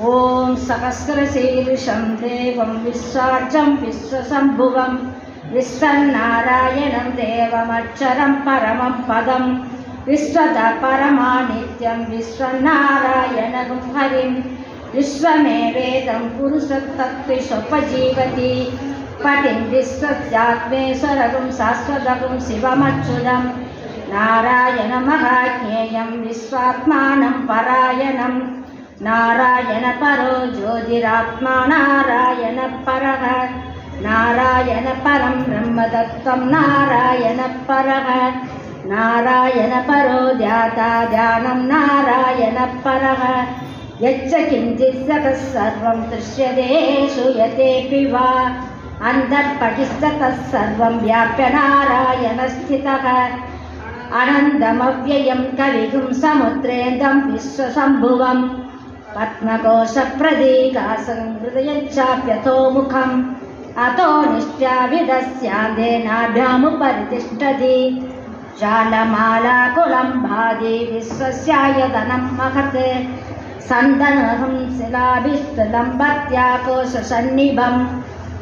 ओम सहस्रशीर्षं देवं विश्वार्चं विश्वशम्भुवं विश्वनारायणं देवमक्षरं परमं पदं विश्वतः परमानित्यं विश्वनारायणं हरिं विश्वमेवेदं पुरुषतत्त्वसोपजीवति पतिं विश्वस्यात्मेश्वरं शाश्वतं शिवमच्युतं नारायणमहाज्ञेयं विश्वात्मानं परायणं नारायण परो ज्योतिरात्मा नारायण परः नारायण परं ब्रह्मतत्त्वं नारायण परः नारायण परो ध्याता ध्यानं नारायण परः यच्च किञ्चित् सकः सर्वं दृश्यते श्रूयतेऽपि वा अन्तर्पटिस्ततः सर्वं व्याप्य नारायणस्थितः अनन्तमव्ययं कविगुं समुद्रेन्दं विश्वशम्भुवं पद्मकोशप्रदीकासं हृदयच्चाप्यथो मुखम् अतो निष्ट्याविदस्यान्तेनाभ्यामुपरितिष्ठति जालमालाकुलम्भादि विश्वस्यायतनं महत् सन्दनहं शिलाभिस्तलम्बत्याकोशसन्निभं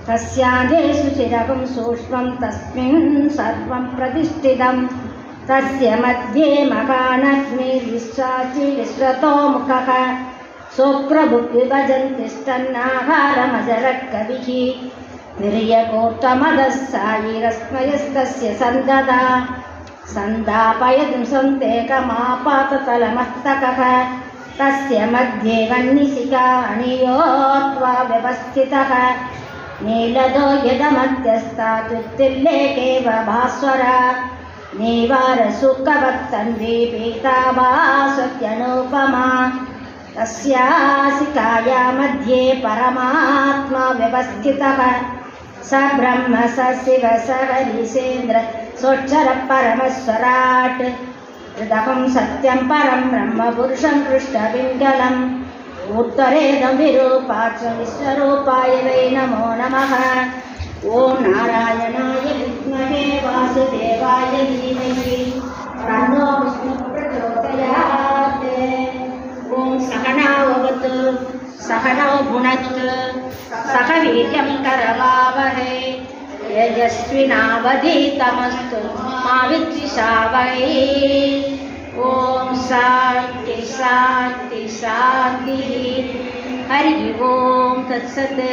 तस्यादेषु चिरकं सूक्ष्मं तस्मिन् सर्वं प्रतिष्ठितं तस्य मध्ये मकानग्निर्विश्वाची विश्वतो मुखः सोऽप्रभुक्तिभजन्तिष्ठन्नाहारमजरकविः निर्यकोत्तमदः सायिरस्मयस्तस्य सन्ददा सन्दापयति सन्तेकमापाततलमस्तकः तस्य मध्ये वह्निशिखा अणियोत्वा व्यवस्थितः नीलदो यदमध्यस्थातुत्तिल्लेकेव भास्वरा नीवारसुकवत्तन्वी पीताभासत्यनुपमा तस्यासिकाया मध्ये परमात्मा व्यवस्थितः स ब्रह्म स शिव स हरीशेन्द्र सोऽक्षर परमस्वराट् हृदहं सत्यं परं ब्रह्म पुरुषं कृष्णपिङ्गलम् उत्तरेदं विरूपाच्च विश्वरूपाय वै नमो नमः। ओं नारायणाय विद्महे वासुदेवाय धीमहि तन्नो विष्णुः प्रचोदयात्। ओं सहनाववतु सहनौ भुनक्तु सह वीर्यं करवावहै तेजस्विनावधीतमस्तु मा विद्विषावहै। ओं शान्ति शान्ति शान्तिः। हरि ओं तत्सत्।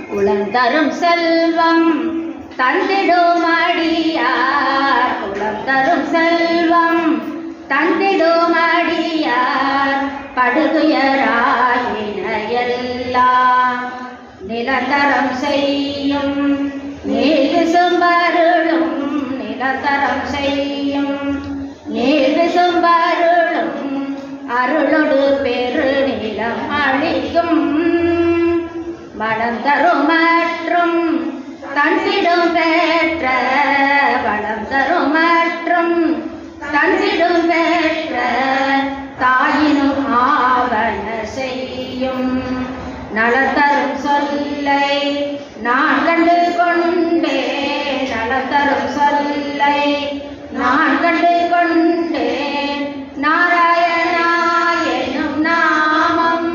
குளந்தரும் செல்வம் தந்திடுமடியார் குளந்தரும் செல்வம் தந்திடுமடியார் படுதுயராயின எல்லாம் நிலந்தரம் செய்யும் நீர்விசும்பருளும் நிலந்தரம் செய்யும் நீர்விசும்பருளும் அருளொடு பெரு நிலம் அளிக்கும் வளம் தரும் மற்றும் தந்திடும் பெற்ற வளம் தரும் மற்றும் தந்திடும் பெற்ற தாயினும் ஆவண செய்யும் நலத்தரும் சொல்லை நான் கண்டு கொண்டே நலத்தரும் சொல்லை நான் கண்டு கொண்டே நாராயணா என்னும் நாமம்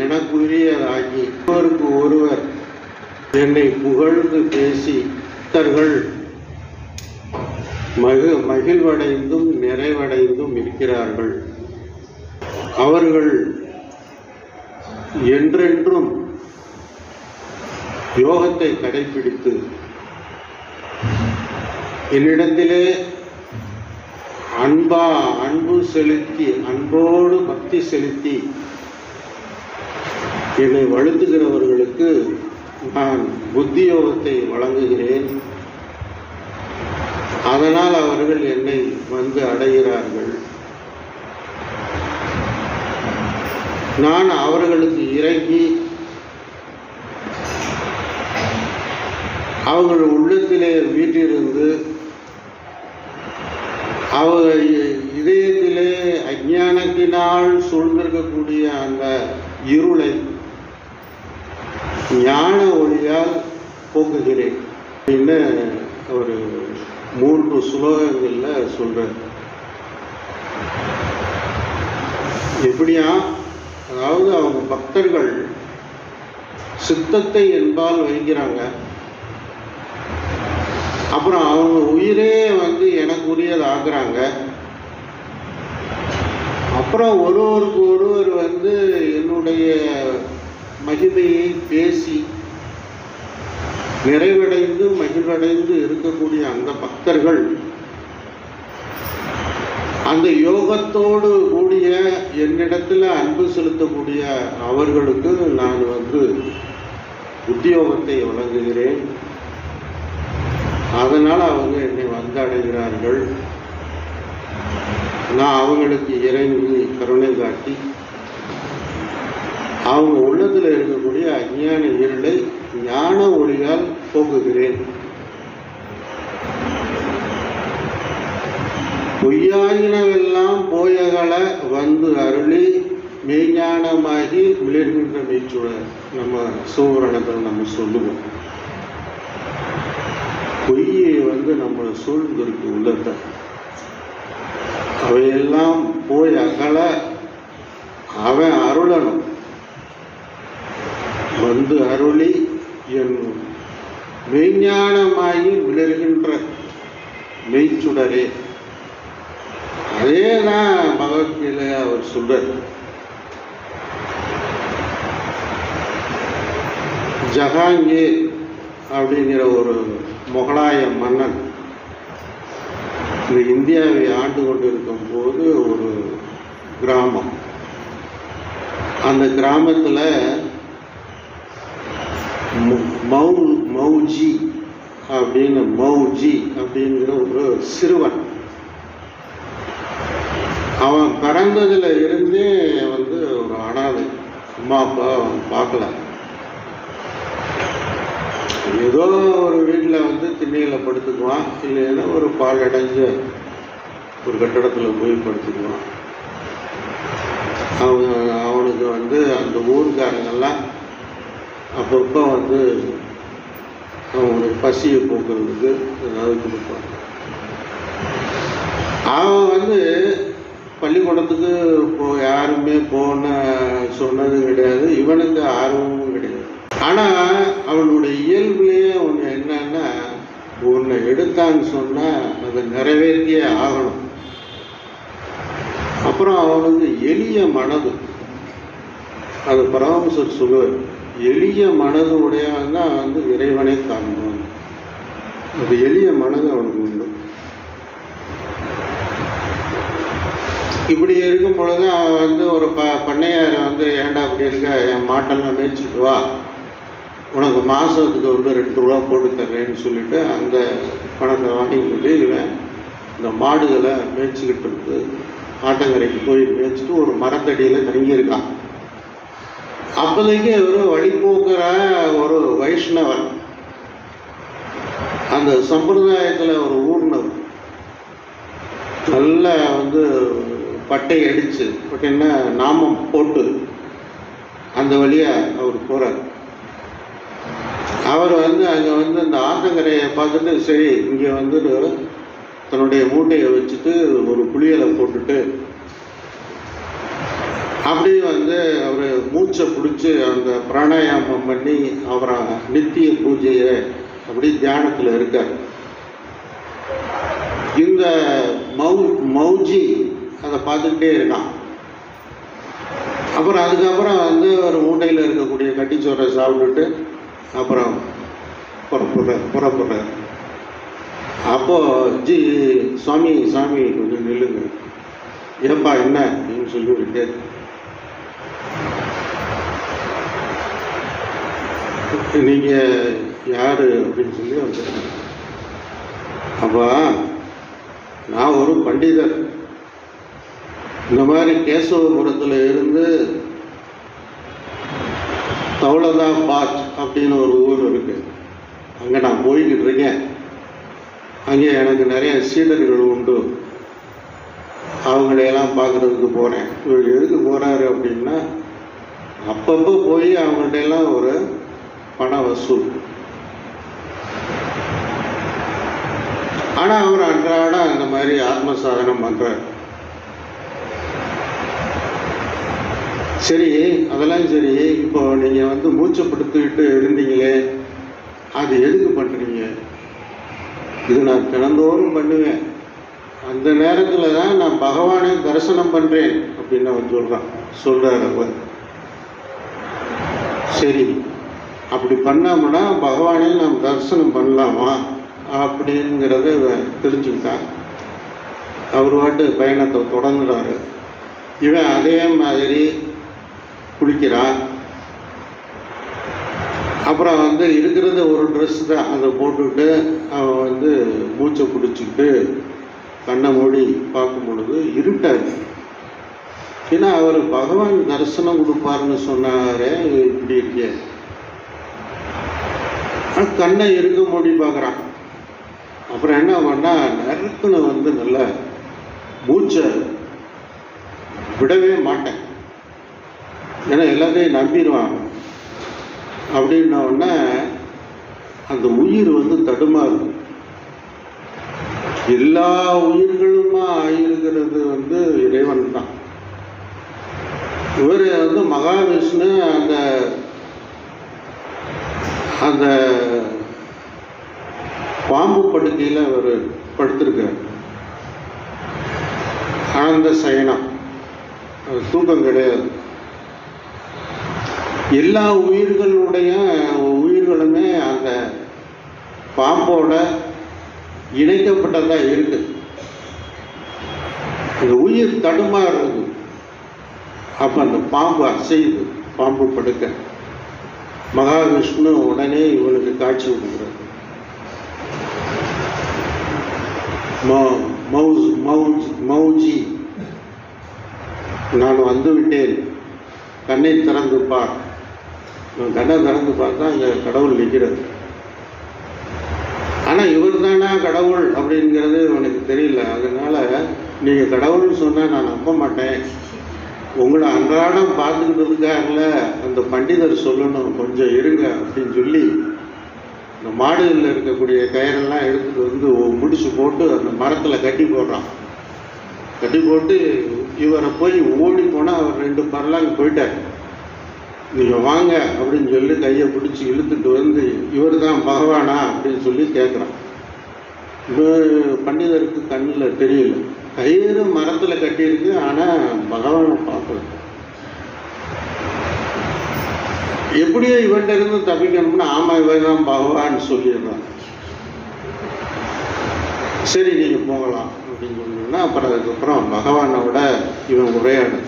எனக்குரியதாகி ஒருவருக்கு ஒருவர் என்னை புகழ்ந்து பேசி பக்தர்கள் மகிழ்வடைந்தும் நிறைவடைந்தும் இருக்கிறார்கள். அவர்கள் என்றென்றும் யோகத்தை கடைபிடித்து என்னிடத்திலே அன்பு செலுத்தி, அன்போடு பக்தி செலுத்தி என்னை வழுத்துகிறவர்களுக்கு நான் புத்தி யோகத்தை வழங்குகிறேன். அதனால் அவர்கள் என்னை வந்து அடைகிறார்கள். நான் அவர்களுக்கு இறங்கி அவர்கள் உள்ளத்திலே வீட்டிலிருந்து அவர்கள் இதயத்திலே அஞ்ஞானத்தினால் சூழ்ந்திருக்கக்கூடிய அந்த இருளை ஞான ஒளியால் போக்குகிறேன் அப்படின்னு ஒரு 3 ஸ்லோகங்களில் சொல்றார். எப்படியா, அதாவது அவங்க பக்தர்கள் சித்தத்தை என்பால் வைக்கிறாங்க. அப்புறம் அவங்க உயிரே வந்து எனக்கு உரியது ஆக்குறாங்க. அப்புறம் ஒருவருக்கு ஒருவர் வந்து என்னுடைய மகிமையை பேசி நிறைவடைந்து மகிழ்வடைந்து இருக்கக்கூடிய அந்த பக்தர்கள் அந்த யோகத்தோடு கூடிய என்னிடத்தில் அன்பு செலுத்தக்கூடிய அவர்களுக்கு நான் வந்து உத்தியோகத்தை வழங்குகிறேன். அதனால் அவங்க என்னை வந்து அடைகிறார்கள். நான் அவங்களுக்கு இறங்கி கருணை காட்டி அவங்க உள்ளத்தில் இருக்கக்கூடிய அஞ்ஞான இருளை ஞான ஒளியால் போக்குகிறேன். பொய்யாயினவெல்லாம் போயகல வந்து அருளி மெய்ஞானமாகி மிளிர்கின்ற மெய்ச்சுடர். நம்ம சிவபுராணத்தில் நம்ம சொல்லுவோம், பொய்யை வந்து நம்மளை சூழ்ந்திருக்கு உள்ளத்தை, அவையெல்லாம் போய் அகல அவன் அருளணும். வந்து அருளி என் மெய்ஞானமாகி விளர்கின்ற மெய்ச்சுடரே. அதே தான் பகவத்கீதை அவர் சொல்றார். ஜஹாங்கீர் அப்படிங்கிற ஒரு முகலாய மன்னன் இந்த இந்தியாவை ஆண்டு கொண்டிருக்கும் போது ஒரு கிராமம், அந்த கிராமத்தில் மௌஜி அப்படிங்கிற ஒரு சிறுவன், அவன் பிறந்ததுல இருந்தே வந்து ஒரு அனாதை, அம்மா அப்பா பார்க்கல. ஏதோ ஒரு வீட்டில் வந்து திண்ணையில் படுத்துக்குவான், இல்லைன்னா ஒரு பால் அடைஞ்ச ஒரு கட்டடத்தில் போய் படுத்துக்குவான். அவனுக்கு வந்து அந்த ஊருக்காரங்கெல்லாம் அப்பப்போ வந்து அவனுக்கு பசியை போக்குறதுக்கு ஏதாவது கொடுப்பாங்க. அவன் வந்து பள்ளிக்கூடத்துக்கு யாருமே சொன்னது கிடையாது, இவனுக்கு ஆர்வமும் கிடையாது. ஆனால் அவனுடைய இயல்புலேயே ஒன்று என்னன்னா, ஒன்று எடுத்தான்னு சொன்னால் அதை நிறைவேற்றியே ஆகணும். அப்புறம் அவனுக்கு எளிய மனது, அது பரமஹம்சர் சொல்லுவார், எளிய மனது உடையவன் தான் வந்து இறைவனை காண்பான். அது எளிய மனது அவனுக்கு உண்டு. இப்படி இருக்கும் பொழுது அவன் வந்து ஒரு பண்ணையாரை வந்து, ஏன்டா அப்படி இருக்க, என் மாட்டெல்லாம் மேய்ச்சிட்டு வா, உனக்கு மாதத்துக்கு வந்து 2 ரூபா போட்டு தர்றேன்னு சொல்லிட்டு அந்த பணத்தை வாங்கிக்கிட்டு இவன் இந்த மாடுகளை மேய்ச்சிக்கிட்டு இருந்து ஆட்டங்கரைக்கு போய் மேய்ச்சிட்டு ஒரு மரத்தடியில் தங்கியிருக்கான். அப்போதைக்கு ஒரு வழிபோக்குற ஒரு வைஷ்ணவன், அந்த சம்பிரதாயத்தில் ஒரு ஊர்னவர், நல்ல வந்து பட்டை அடித்து பட்டைன்னா நாமம் போட்டு அந்த வழியாக அவர் போகிறார். அவர் வந்து அங்கே வந்து அந்த ஆத்தங்கரையை பார்த்துட்டு, சரி இங்கே வந்து தன்னுடைய மூட்டையை வச்சுட்டு ஒரு குளியலை போட்டுட்டு அப்படி வந்து அவர் மூச்சை பிடிச்சி அந்த பிராணாயாமம் பண்ணி அவரை நித்திய பூஜையை அப்படி தியானத்தில் இருக்கார். இந்த மௌஜி அதை பார்த்துக்கிட்டே இருக்கான். அப்புறம் அதுக்கப்புறம் வந்து ஒரு மூட்டையில் இருக்கக்கூடிய கட்டிச்சோரை சாப்பிட்டுட்டு அப்புறம் புறப்படுறார். அப்போது சுவாமி கொஞ்சம் நில்லுங்க, ஏப்பா என்ன அப்படின்னு சொல்லிவிட்டு, நீங்கள் யார் அப்படின்னு சொல்லி வந்து, அப்பா நான் ஒரு பண்டிதர், இந்த மாதிரி கேசவபுரத்தில் இருந்து தௌலதாபாத் அப்படின்னு ஒரு ஊர் இருக்குது, அங்கே நான் போய்கிட்டு இருக்கேன். அங்கே எனக்கு நிறைய சீடர்கள் உண்டு, அவங்களையெல்லாம் பார்க்குறதுக்கு போகிறேன். இவர் எதுக்கு போகிறாரு அப்படின்னா, அப்பப்போ போய் அவங்கள்ட்ட எல்லாம் ஒரு பண வசூல். ஆனால் அவர் அன்றாடம் இந்த மாதிரி ஆத்ம சாதனம் பண்ணுறார். சரி, அதெல்லாம் சரி. இப்போ நீங்கள் வந்து மூச்சப்படுத்திக்கிட்டு இருந்தீங்களே, அது எதுக்கு பண்ணுறீங்க? இது நான் தினந்தோறும் பண்ணுவேன், அந்த நேரத்தில் தான் நான் பகவானை தரிசனம் பண்ணுறேன் அப்படின்னு அவர் சொல்கிறார் அவர். சரி, அப்படி பண்ணோம்னா பகவானை நாம் தரிசனம் பண்ணலாமா அப்படிங்கிறத தெரிஞ்சுக்கிட்டான். அவர் பாட்டு பயணத்தை தொடங்குறாரு. இவன் அதே மாதிரி குளிக்கிறான். அப்புறம் வந்து இருக்கிறது ஒரு ட்ரெஸ் தான், அதை போட்டுக்கிட்டு அவன் வந்து மூச்சை பிடிச்சிக்கிட்டு கண்ணை மூடி பார்க்கும் பொழுது இருட்டாரு. ஏன்னா அவர் பகவான் தரிசனம் கொடுப்பாருன்னு சொன்னாரே, இப்படி இருக்கே. கண்ணை இருக்க மூடி பார்க்குறான். அப்புறம் என்ன பண்ணா, நறுக்குன்னு வந்து நல்ல மூச்சை விடவே மாட்டேன், ஏன்னா எல்லாத்தையும் நம்பிடுவாங்க அப்படின்ன உடனே அந்த உயிர் வந்து தடுமாறுது. எல்லா உயிர்களுமா ஆயிருக்கிறது வந்து இறைவன் தான். இவர் வந்து மகாவிஷ்ணு அந்த அந்த பாம்பு படுக்கையில் அவர் படுத்திருக்கார். ஆனந்த சயனம், தூக்கம் கிடையாது. எல்லா உயிர்களுமே அந்த பாம்போட இணைக்கப்பட்டதாக இருக்கு. அந்த உயிர் தடுமாறுறது. அப்போ அந்த பாம்பு அசையுது, பாம்பு படுக்க. மகாவிஷ்ணு உடனே இவனுக்கு காட்சி கொடுக்குறாரு. மௌஜி, நான் வந்து விட்டேன், கண்ணை திறந்து பார். நான் கண்ணை திறந்து பார்த்தா இங்கே கடவுள் நிற்கிறது. ஆனால் இவர் தானா கடவுள் அப்படிங்கிறது எனக்கு தெரியல. அதனால நீங்கள் கடவுள்னு சொன்னால் நான் நம்ப மாட்டேன். உங்களை அன்றாடம் பார்த்துக்கிட்டு இருக்காருல அந்த பண்டிதர் சொல்லணும், கொஞ்சம் இருங்க அப்படின்னு சொல்லி இந்த மாடுகளில் இருக்கக்கூடிய கயிறெல்லாம் எடுத்துகிட்டு வந்து முடிச்சு போட்டு அந்த மரத்தில் கட்டி போடுறான். கட்டி போட்டு இவரை போய் ஓடி போனால் அவர் 2 பரலாங்க போயிட்டார். நீங்கள் வாங்க அப்படின்னு சொல்லி கையை பிடிச்சி இழுத்துட்டு வந்து, இவர் தான் பகவானா அப்படின்னு சொல்லி கேட்குறான். இவர் பண்டிதருக்கு கண்ணில் தெரியல, கயிறு மரத்தில் கட்டியிருக்கு, ஆனால் பகவானை பார்க்கல. எப்படியோ இவன்கிட்ட இருந்து தப்பிக்கணும்னா, ஆமாம் இவர் தான் பகவான் சொல்லிடுறான். சரி நீங்கள் போகலாம் அப்படின்னு சொன்னோம்னா, அப்புறம் அதுக்கப்புறம் பகவானோட இவன் உரையாடு.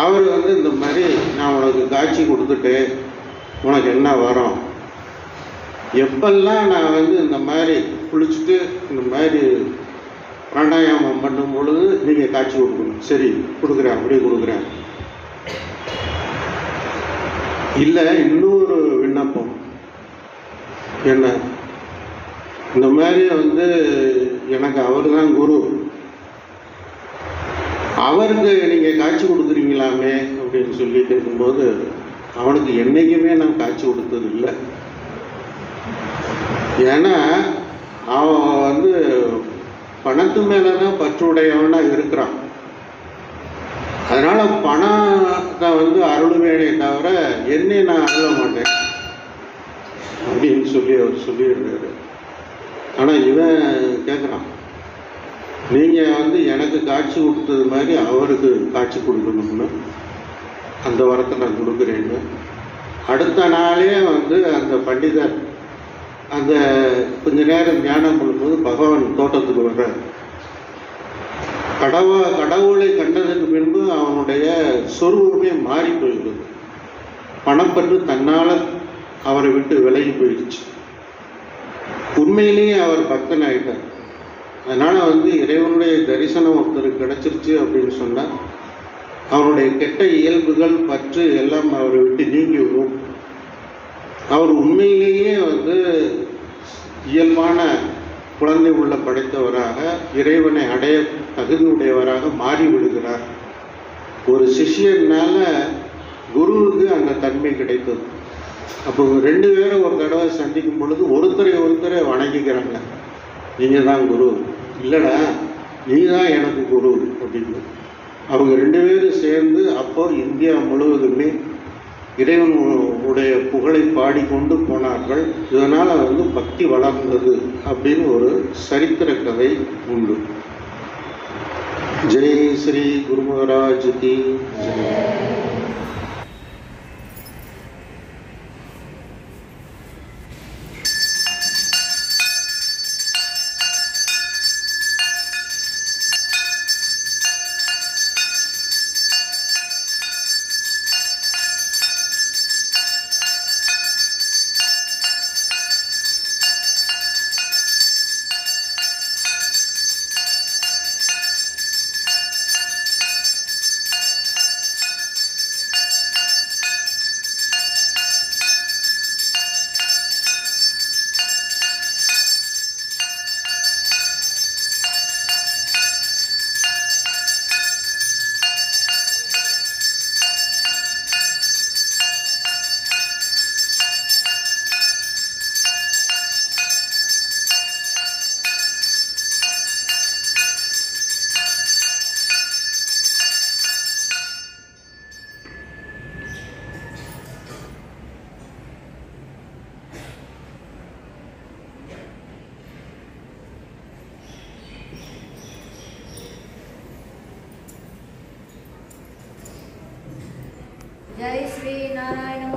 அவர் வந்து இந்த மாதிரி, நான் உனக்கு காட்சி கொடுத்துட்டேன், உனக்கு என்ன வரும், எப்பெல்லாம் நான் வந்து இந்த மாதிரி குளிச்சுட்டு இந்த மாதிரி பிராணாயாமம் பண்ணும் பொழுது நீங்கள் காட்சி கொடுக்கணும். சரி கொடுக்குறேன், அப்படியே கொடுக்குறேன். இல்லை, இன்னொரு விண்ணப்பம் என்ன, இந்த மாதிரி வந்து எனக்கு அவர் தான் குரு, அவருக்கு நீங்கள் காட்சி கொடுக்குறீங்களாமே அப்படின்னு சொல்லி கேட்கும்போது, அவனுக்கு என்றைக்குமே நான் காட்சி கொடுத்தது இல்லை. ஏன்னா அவன் வந்து பணத்து மேலே தான் பற்றுடையவனாக இருக்கிறான். அதனால் பணத்தை வந்து அருளுவேனே தவிர என்னை நான் அருள மாட்டேன் அப்படின்னு சொல்லி அவர் சொல்லிடுறாரு. ஆனால் இவன் கேட்குறான், நீங்கள் வந்து எனக்கு காட்சி கொடுத்தது மாதிரி அவருக்கு காட்சி கொடுக்கணும்னு, அந்த வரத்தை நான் கொடுக்குறேன்னு. அடுத்த நாளே வந்து அந்த பண்டிதர் அந்த கொஞ்ச நேரம் தியானம் பண்ணும்போது பகவான் தோட்டத்துக்கு வர்றார். கடவுளை கண்டதுக்கு பின்பு அவனுடைய சொரூபமே மாறி போயிடுது. பணப்பற்று தன்னால் அவரை விட்டு விலகி போயிடுச்சு. உண்மையிலேயே அவர் பக்தன் ஆகிட்டார். அதனால் வந்து இறைவனுடைய தரிசனம் ஒருத்தருக்கு கிடைச்சிருச்சு அப்படின்னு சொன்னால் அவருடைய கெட்ட இயல்புகள் பற்று எல்லாம் அவரை விட்டு நீங்கி வரும். அவர் உண்மையிலேயே வந்து இயல்பான குழந்தை உள்ள படைத்தவராக இறைவனை அடைய தகுதியுடையவராக மாறிவிடுகிறார். ஒரு சிஷ்யனால குருவுக்கு அந்த தன்மை கிடைத்தது. அப்போ 2 பேரும் ஒரு தடவை சந்திக்கும் பொழுது ஒருத்தரை வணங்கிக்கிறாங்க. நீங்கள் தான் குரு, இல்லைடா நீ தான் எனக்கு குரு அப்படின்னு. அவங்க 2 பேரும் சேர்ந்து அப்போ இந்தியா முழுவதுமே இறைவனுடைய புகழை பாடிக்கொண்டு போனார்கள். இதனால் வந்து பக்தி வளர்ந்தது அப்படின்னு ஒரு சரித்திர கதை உண்டு. ஜெய் ஸ்ரீ குரு மகாராஜ் கி ஜெய். जय श्री नारायण